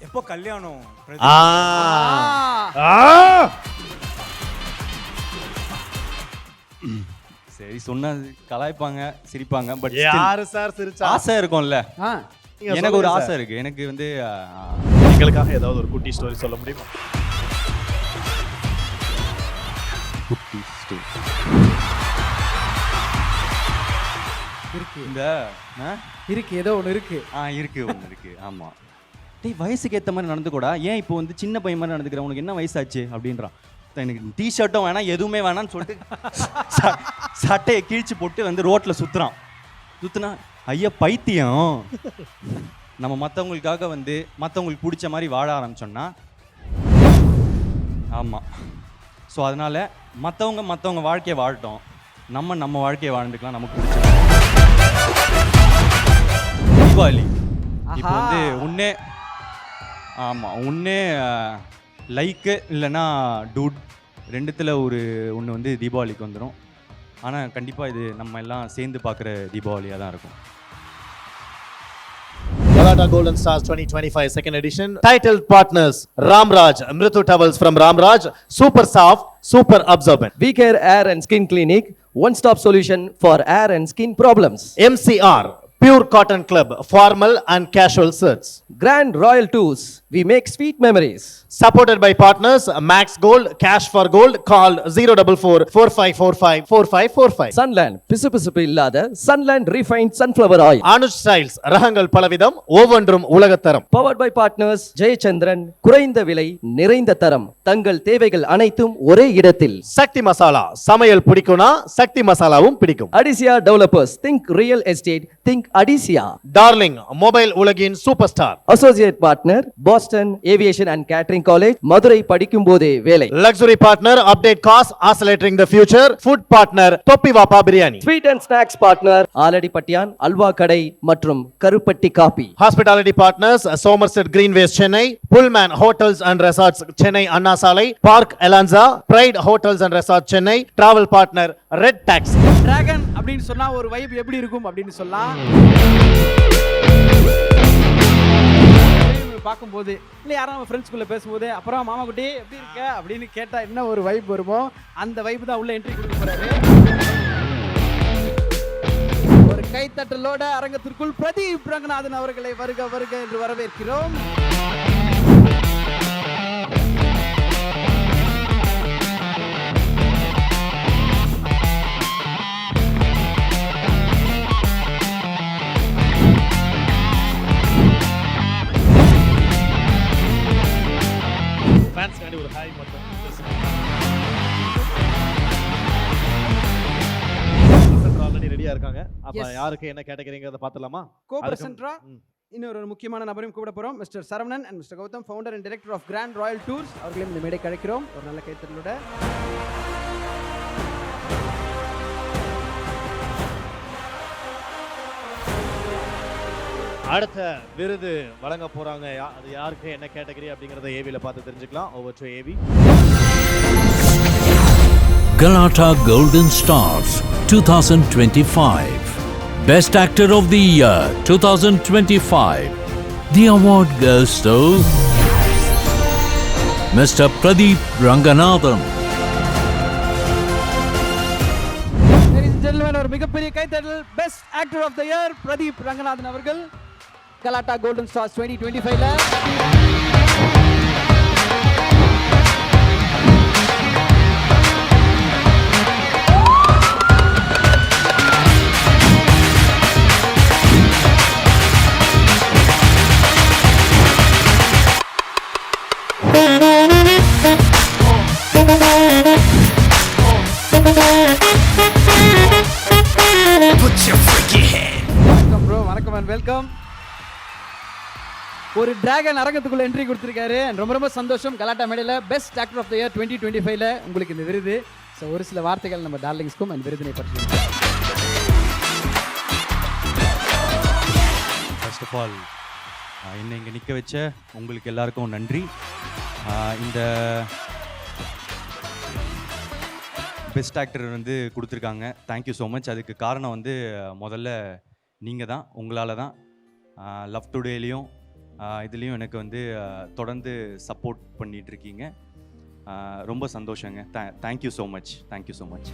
எப்போ கல்யாணம்? சரி சொன்னா கலாய்ப்பாங்க சிரிப்பாங்க பட் யாரு சார் சிரிச்சா? ஆசை இருக்கும்ல. எனக்கு ஒரு ஆசை இருக்கு. எனக்கு வந்து எங்களுக்காக ஏதாவது ஒரு குட்டி ஸ்டோரி சொல்ல முடியுமா? குட்டி ஸ்டோரி இருக்கு இந்த இருக்கு ஏதோ ஒன்று இருக்கு. இருக்கு ஒன்று இருக்கு. ஆமா டேய் வயசுக்கு ஏற்ற மாதிரி நடந்துக்கூடா. ஏன் இப்போ வந்து சின்ன பையன் மாதிரி நடந்துக்கிற? உனக்கு என்ன வயசாச்சு அப்படின்றான். எனக்கு டிஷர்ட்டும் வேணாம் எதுவுமே வேணாம்னு சொல்லிட்டு சட்டையை கிழிச்சு போட்டு வந்து ரோட்டில் சுற்றுனா ஐயா பைத்தியம். நம்ம மற்றவங்களுக்காக வந்து மற்றவங்களுக்கு பிடிச்ச மாதிரி வாழ ஆரம்பிச்சோன்னா ஆமாம். ஸோ அதனால் மற்றவங்க வாழ்க்கையை வாழட்டும், நம்ம வாழ்க்கையை வாழ்ந்துக்கலாம். நமக்கு பிடிச்ச தீபாவளி இப்போ வந்து ஒன்னே லைக்கு இல்லைன்னா டூட் ரெண்டுத்தில் ஒன்று வந்து தீபாவளிக்கு வந்துடும். ஆனால் கண்டிப்பாக இது நம்ம எல்லாம் சேர்ந்து பார்க்குற தீபாவளியாக தான் இருக்கும். Galata Golden Stars 2025 second edition. Titled partners Ramraj, Mritu Towels from Ramraj, super soft, super absorbent. We Care Hair and Skin Clinic, one-stop solution for hair and skin problems. MCR, Pure Cotton Club, formal and casual shirts. Grand Royal Tours, we make sweet memories. Supported by partners Max Gold, Cash for Gold, call 044 4545 4545. Sunland, பிசுபிசுப்பு இல்லாத Sunland refined sunflower oil. Anuj Styles, ரகங்கள் பலவிதம், ஒவ்வொன்றும் உலகத்தரம். Powered by partners Jayachandran, குறைந்த விலை நிறைந்த தரம், தங்கள் தேவைகள் அனைத்தும் ஒரே இடத்தில். சக்தி மசாலா, சமையல் பிடிக்கும்னா சக்தி மசாலாவும் பிடிக்கும். Adisia Developers, think real estate, think Adisia. Darling, mobile உலகின் superstar. Associate partner Boston Aviation and Catering College, Madurai படிக்கும் போதே வேலை. Luxury partner Update Cars, accelerating the future. Food partner தொப்பி வாப்பா biryani. Sweet and snacks partner ஆலடிப்பட்டியான் halwa கடை மற்றும் கருப்பட்டி coffee. Hospitality partners Somerset Greenways Chennai, Pullman Hotels and Resorts Chennai Anna Salai, Park Elanza, Pride Hotels and Resorts Chennai. Travel partner Red Taxi. Dragon அப்படின்னு சொன்னா ஒரு vibe எப்படி இருக்கும் அப்படின்னு சொல்லலாம். பார்க்கும்போது இல்லை யாரும் நம்ம ஃப்ரெண்ட்ஸ்குள்ளே பேசும்போது அப்புறம் மாமா குட்டி எப்படி இருக்க அப்படின்னு கேட்டால் என்ன ஒரு வைப் வருமோ அந்த வைப் தான் உள்ள என்ட்ரி கொடுக்க போறாரு. ஒரு கைத்தட்டலோட அரங்கத்திற்குள் பிரதீப் ரங்கநாதன் அவர்களை வருக வருக என்று வரவேற்கிறோம். ஃபேன்ஸ்காண்டி ஒரு ஹாய் மட்டும். ஆல்ரெடி ரெடியா இருக்காங்க. அப்ப யாருக்கு என்ன கேட்டகரிங்கறத பார்த்தலாமா? கோ பிரசன்டரா இன்னொரு முக்கியமான நபரையும் கூப்பிட போறோம். Mister Saravanan and mister Gautham, founder and director of grand royal tours, அவர்களையும் இந்த மேடைக்கு அழைக்கிறோம் ஒரு நல்ல கைத்தட்டலோட. அடுத்த விருது வழங்க போறாங்க. அது யாருக்கு என்ன கேட்டகரி அப்படிங்கறத ஏவில பார்த்து தெரிஞ்சுக்கலாம். Over to AV. Galata Golden Stars 2025 Best Actor of the Year 2025. The award goes to Mr. Pradeep Ranganathan. Ladies and gentlemen, ஒரு மிகப்பெரிய கைத்தட்டல் best actor of the year Pradeep Ranganathan அவர்கள் Galata Golden Stars 2025ல வணக்கம் ப்ரோ, வணக்கம் அண்ட் வெல்கம். ஒரு Dragon அரங்கத்துக்குள்ள entry கொடுத்துருக்காரு. ரொம்ப ரொம்ப சந்தோஷம். கலாட்டா மேடையில் best actor of the year 2025ல உங்களுக்கு இந்த விருது. ஸோ ஒரு சில வார்த்தைகள் நம்ம டார்லிங்ஸ்க்கும் அந்த விருதினை பற்றி. ஃபர்ஸ்ட் ஆஃப் ஆல் என்னை இங்கே நிற்க வச்ச உங்களுக்கு எல்லாருக்கும் நன்றி. இந்த பெஸ்ட் ஆக்டர் வந்து கொடுத்துருக்காங்க. Thank you so much. அதுக்கு காரணம் வந்து முதல்ல நீங்கள் தான், உங்களால் தான். லவ் டுடேலையும் இதுலேயும் எனக்கு வந்து தொடர்ந்து சப்போர்ட் பண்ணிட்டு இருக்கீங்க. ரொம்ப சந்தோஷங்க. Thank you so much. Thank you so much.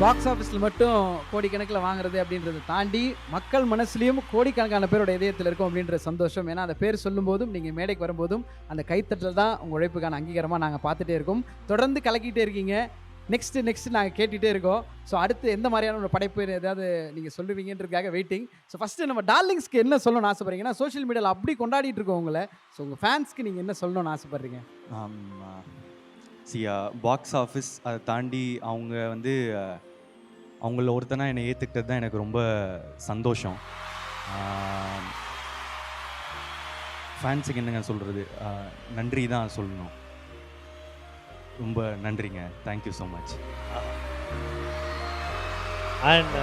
Box ஆஃபீஸில் மட்டும் கோடிக்கணக்கில் வாங்குறது அப்படின்றத தாண்டி மக்கள் மனசுலையும் கோடிக்கணக்கான பேரோட இதயத்தில் இருக்கும் அப்படின்ற சந்தோஷம். ஏன்னா அந்த பேர் சொல்லும்போதும் நீங்கள் மேடைக்கு வரும்போதும் அந்த கைத்தட்டல் தான் உங்கள் உழைப்புக்கான அங்கீகாரமாக நாங்கள் பார்த்துட்டே இருக்கோம். தொடர்ந்து கலக்கிட்டே இருக்கீங்க. நெக்ஸ்ட்டு நாங்கள் கேட்டுகிட்டே இருக்கோம். ஸோ அடுத்து எந்த மாதிரியான ஒரு படைப்பு ஏதாவது நீங்கள் சொல்லுவீங்கன்றதுக்காக வெயிட்டிங். ஸோ ஃபஸ்ட்டு நம்ம டார்லிங்ஸ்க்கு என்ன சொல்லணும்னு ஆசைப்படுறீங்கன்னா, சோஷியல் மீடியாவில் அப்படி கொண்டாடிட்டு இருக்கோம் உங்களை. ஸோ உங்கள் ஃபேன்ஸ்க்கு நீங்கள் என்ன சொல்லணும்னு ஆசைப்படுறீங்க? பாக்ஸ் ஆஃபீஸ் அதை தாண்டி அவங்க வந்து அவங்கள ஒருத்தனா என்னை ஏற்றுக்கிட்டது தான் எனக்கு ரொம்ப சந்தோஷம். ஃபேன்ஸுக்கு என்னங்க சொல்கிறது, நன்றி தான் சொல்லணும். ரொம்ப நன்றிங்க. Thank you so much. அண்ட்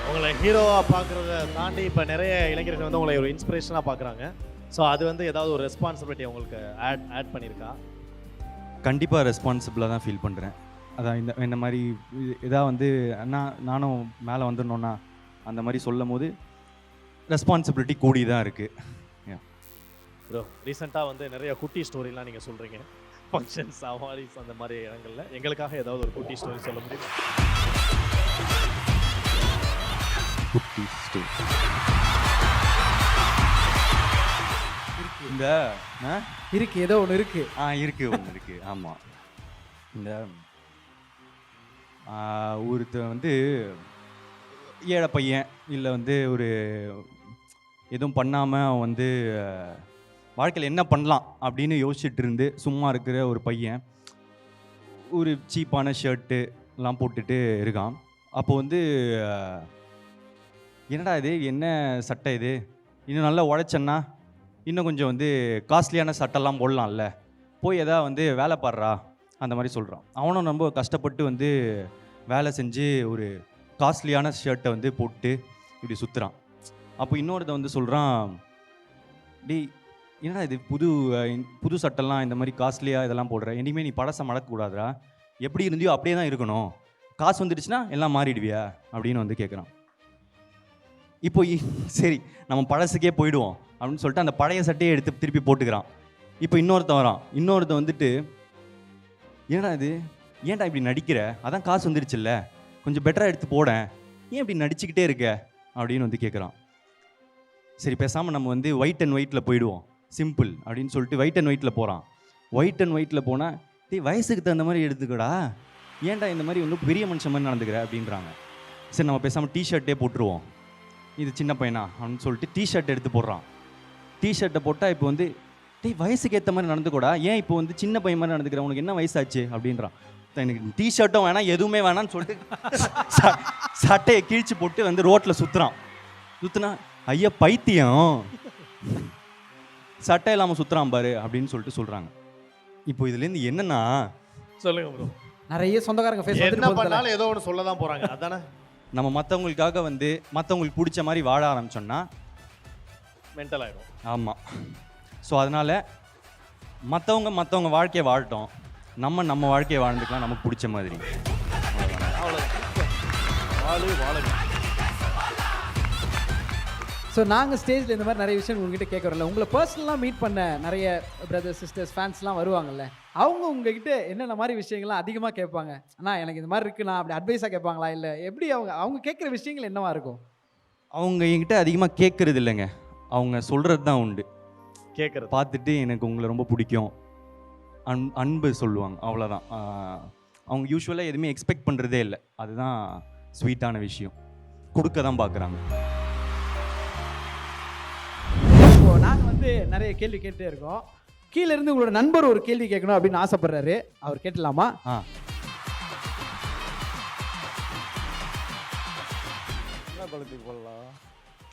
உங்களை ஹீரோவாக பார்க்குறத தாண்டி இப்போ நிறைய இளைஞர்கள் வந்து உங்களை ஒரு இன்ஸ்பிரேஷனாக பார்க்குறாங்க. ஸோ அது வந்து ஏதாவது ஒரு ரெஸ்பான்சிபிலிட்டி உங்களுக்கு ஆட் பண்ணியிருக்கா? கண்டிப்பாக ரெஸ்பான்சிபிளாக தான் ஃபீல் பண்ணுறேன். அதான் இந்த மாதிரி இதாக வந்து நானும் மேலே வந்துடணுன்னா அந்த மாதிரி சொல்லும் போது ரெஸ்பான்சிபிலிட்டி கூடி தான் இருக்குது. ப்ரோ ரீசெண்டாக வந்து நிறைய குட்டி ஸ்டோரிலாம் நீங்கள் சொல்கிறீங்க, ஃபங்க்ஷன்ஸ் சவாரிஸ் அந்த மாதிரி இடங்களில். எங்களுக்காக ஏதாவது ஒரு குட்டி ஸ்டோரி சொல்ல முடியுமா? குட்டி ஸ்டோரி இந்த இருக்கு, ஏதோ ஒன்று இருக்கு. இருக்கு, ஒன்று இருக்கு. ஆமாம், இந்த ஒருத்தர் வந்து ஏழை பையன், இல்லை வந்து ஒரு எதுவும் பண்ணாமல் அவன் வந்து வாழ்க்கையில் என்ன பண்ணலாம் அப்படின்னு யோசிச்சுட்டு இருந்து சும்மா இருக்கிற ஒரு பையன் ஒரு சீப்பான ஷர்ட்டு எல்லாம் போட்டுட்டு இருக்கான். அப்போ வந்து என்னடா இது, என்ன சட்டை இது, இன்னும் நல்லா உழைச்சேன்னா இன்னும் கொஞ்சம் வந்து காஸ்ட்லியான சட்டெல்லாம் போடலாம்ல, போய் எதாவது வந்து வேலை பாடுறா அந்த மாதிரி சொல்கிறான். அவனும் ரொம்ப கஷ்டப்பட்டு வந்து வேலை செஞ்சு ஒரு காஸ்ட்லியான ஷர்ட்டை வந்து போட்டு இப்படி சுற்றுறான். அப்போ இன்னொருத்த வந்து சொல்கிறான், டேய் என்னடா இது புது சட்டெல்லாம் இந்த மாதிரி காஸ்ட்லியாக இதெல்லாம் போடுற, இனிமேல் நீ பழசை மறக்கக்கூடாதுரா, எப்படி இருந்தியோ அப்படியே தான் இருக்கணும், காசு வந்துடுச்சுன்னா எல்லாம் மாறிடுவியா அப்படின்னு வந்து கேட்குறான். இப்போ சரி நம்ம பழசுக்கே போயிடுவோம் அப்படின்னு சொல்லிட்டு அந்த பழைய சட்டையை எடுத்து திருப்பி போட்டுக்கிறான். இப்போ இன்னொருத்தன் வரான். இன்னொருத்தன் வந்துட்டு, ஏன்னா இது ஏன்டா இப்படி நடிக்கிற, அதான் காசு வந்துடுச்சுல்ல, கொஞ்சம் பெட்டராக எடுத்து போடேன், ஏன் இப்படி நடிச்சுக்கிட்டே இருக்க அப்படின்னு வந்து கேட்குறான். சரி பேசாமல் நம்ம வந்து ஒயிட் அண்ட் ஒயிட்டில் போயிடுவோம், சிம்பிள் அப்படின்னு சொல்லிட்டு ஒயிட் அண்ட் ஒயிட்டில் போகிறான். ஒயிட் அண்ட் ஒயிட்டில் போனால், டேய் வயசுக்கு தகுந்த மாதிரி எடுத்துக்கடா, ஏன்டா இந்த மாதிரி வந்து பெரிய மனுஷன் மாதிரி நடந்துக்கிற அப்படின்றாங்க. சரி நம்ம பேசாமல் டிஷர்ட்டே போட்டுருவோம், இது சின்ன பையனா அப்படின்னு சொல்லிட்டு டிஷர்ட் எடுத்து போடுறான். டிஷர்ட்டை போட்டால் இப்போ வந்து, டேய் வயசுக்கு ஏற்ற மாதிரி நடந்துக்கூடா, ஏன் இப்போ வந்து சின்ன பையன் மாதிரி நடந்துக்கிற, உனக்கு என்ன வயசாச்சு அப்படின்றான். எனக்கு டிஷர்ட்டும் வேணாம் எதுவுமே வேணான்னு சொல்லிட்டு சட்டையை கிழிச்சு போட்டு வந்து ரோட்டில் சுற்றுனா, ஐயா பைத்தியம், சட்டை இல்லாமல் சுற்றுறான் பாரு அப்படின்னு சொல்லிட்டு சொல்கிறாங்க. இப்போ இதுலேருந்து என்னன்னா, சொல்லுங்க ப்ரோ. நிறைய சொந்தக்காரங்க ஃபேஸ் என்ன பண்ணாலும் ஏதோ ஒன்று சொல்ல தான் போகிறாங்க, அதானே? நம்ம மற்றவங்களுக்காக வந்து மற்றவங்களுக்கு பிடிச்ச மாதிரி வாழ ஆரம்பிச்சோன்னா மென்டல் ஆகிடும். ஆமாம். ஸோ அதனால் மற்றவங்க வாழ்க்கையை வாழட்டும், நம்ம வாழ்க்கையை வாழ்ந்துக்கலாம் நமக்கு பிடிச்ச மாதிரி. ஸோ நாங்கள் ஸ்டேஜில் இந்த மாதிரி நிறைய விஷயம் உங்ககிட்ட கேட்க வரல. உங்களை பர்சனலாக மீட் பண்ண நிறைய பிரதர்ஸ் சிஸ்டர்ஸ் ஃபேன்ஸ்லாம் வருவாங்கல்ல, அவங்க உங்ககிட்ட என்னென்ன மாதிரி விஷயங்கள்லாம் அதிகமாக கேட்பாங்க? அண்ணா எனக்கு இந்த மாதிரி இருக்குண்ணா அப்படி அட்வைஸாக கேட்பாங்களா, இல்லை எப்படி அவங்க கேட்குற விஷயங்கள் என்னவா இருக்கும்? அவங்க என்கிட்ட அதிகமாக கேட்குறது இல்லைங்க, அவங்க சொல்கிறது தான் உண்டு. கேட்குறது பார்த்துட்டு எனக்கு உங்களை ரொம்ப பிடிக்கும், அன்பு சொல்லுவாங்க, அவ்வளோதான். அவங்க யூஸ்வலாக எதுவுமே எக்ஸ்பெக்ட் பண்ணுறதே இல்லை, அதுதான் ஸ்வீட்டான விஷயம், கொடுக்க தான் பார்க்குறாங்க. இப்போ நாங்கள் வந்து நிறைய கேள்வி கேட்டே இருக்கோம். கீழே இருந்து உங்களோட நண்பர் ஒரு கேள்வி கேட்கணும் அப்படின்னு ஆசைப்படுறாரு, அவர் கேட்டலாமா?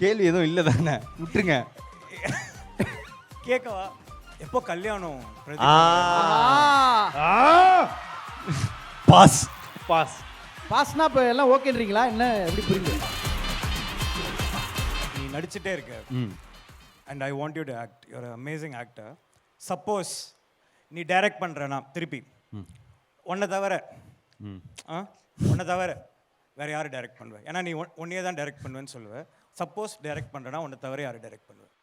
கேள்வி எதுவும் இல்லை தானே, விட்டுருங்க. கேட்கவா? எப்போ கல்யாணம்? பாஸ் பாஸ் பாஸ்னா இப்போ எல்லாம் ஓகேன்றீங்களா, என்ன எப்படி புரியுது? நீ நடிச்சுட்டே இருக்க, and I want you to act, you are amazing actor. Suppose நீ டைரக்ட் பண்ணுறனா திருப்பி உன்னை தவிர வேறு யார் டைரக்ட் பண்ணுவேன்? ஏன்னா நீ ஒன்னே தான் டைரக்ட் பண்ணுவேன்னு சொல்லுவேன். சப்போஸ் டைரக்ட் பண்ணுறேன்னா உன்னை தவிர யார் டைரக்ட் பண்ணுவேன்?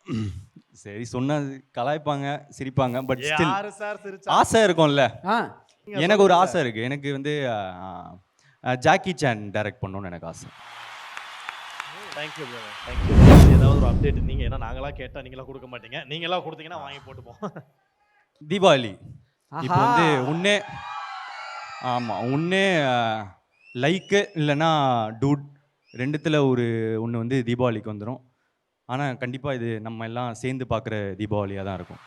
சரி சொன்னது கலாய்ப்பாங்க சிரிப்பாங்க பட் ஸ்டில் யாரு சார் சிரிச்சா? ஆசை இருக்கும்ல. ஆ எனக்கு ஒரு ஆசை இருக்கு. எனக்கு வந்து ஜாக்கி சான் டைரக்ட் பண்ணணும்னு எனக்கு ஆசை. Thank you brother, thank you. ஏதாவது ஒரு அப்டேட் நீங்க, ஏன்னா நாங்களா கேட்டா நீங்களா கொடுக்க மாட்டீங்க, நீங்களா கொடுத்தீங்கன்னா வாங்கி போட்டுப்போம். தீபாவளி இப்போ ஆஹா. வந்து உன்னே ஆமாம் உன்னே லைக்கு இல்லைன்னா டூட் ரெண்டுத்தில் ஒன்று வந்து தீபாவளிக்கு வந்துடும். ஆனால் கண்டிப்பாக இது நம்ம எல்லாம் சேர்ந்து பார்க்குற தீபாவளியாக தான் இருக்கும்.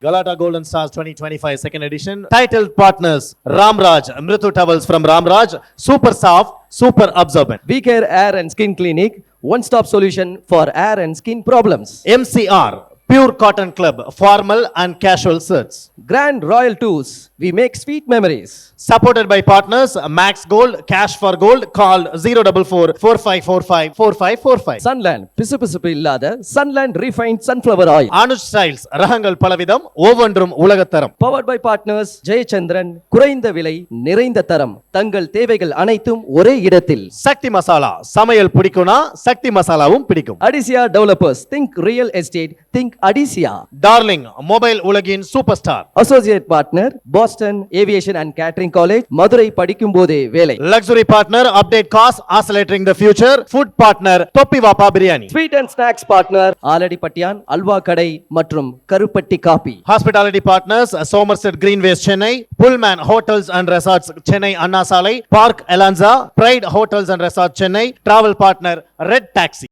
Galata Golden Stars 2025 second edition. Titled partners Ramraj, Mritu Towels from Ramraj, super soft, super absorbent. We Care Hair and Skin Clinic, one-stop solution for hair and skin problems. MCR, Pure Cotton Club, formal and casual shirts. Grand Royal Tours, we make sweet memories. Supported by partners Max Gold, Cash for Gold, call 044 4545 4545. Sunland, பிசுபிசுப்பு இல்லாத Sunland refined sunflower oil. Anuj Styles, ரகங்கள் பலவிதம், ஒவ்வொன்றும் உலகத்தரம். Powered by partners Jayachandran, குறைந்த விலை நிறைந்த தரம், தங்கள் தேவைகள் அனைத்தும் ஒரே இடத்தில். சக்தி மசாலா, சமையல் பிடிக்கும்னா சக்தி மசாலாவும் பிடிக்கும். Adisia Developers, think real estate, think Adisia. Darling, mobile உலகின் superstar. Associate partner Boston Aviation and Catering College, Madurai படிக்கும் போதே வேலை. Luxury partner, update cost, accelerating the future. Food partner, தொப்பி வாப்பா biryani. Sweet and snacks partner ஆலடிப்பட்டியான் halwa கடை மற்றும் கருப்பட்டி coffee. Hospitality partners, Somerset Greenways, Chennai. Pullman Hotels and Resorts, Chennai Anna Salai. Park Elanza, Pride Hotels and Resorts, Chennai. Travel partner, Red Taxi.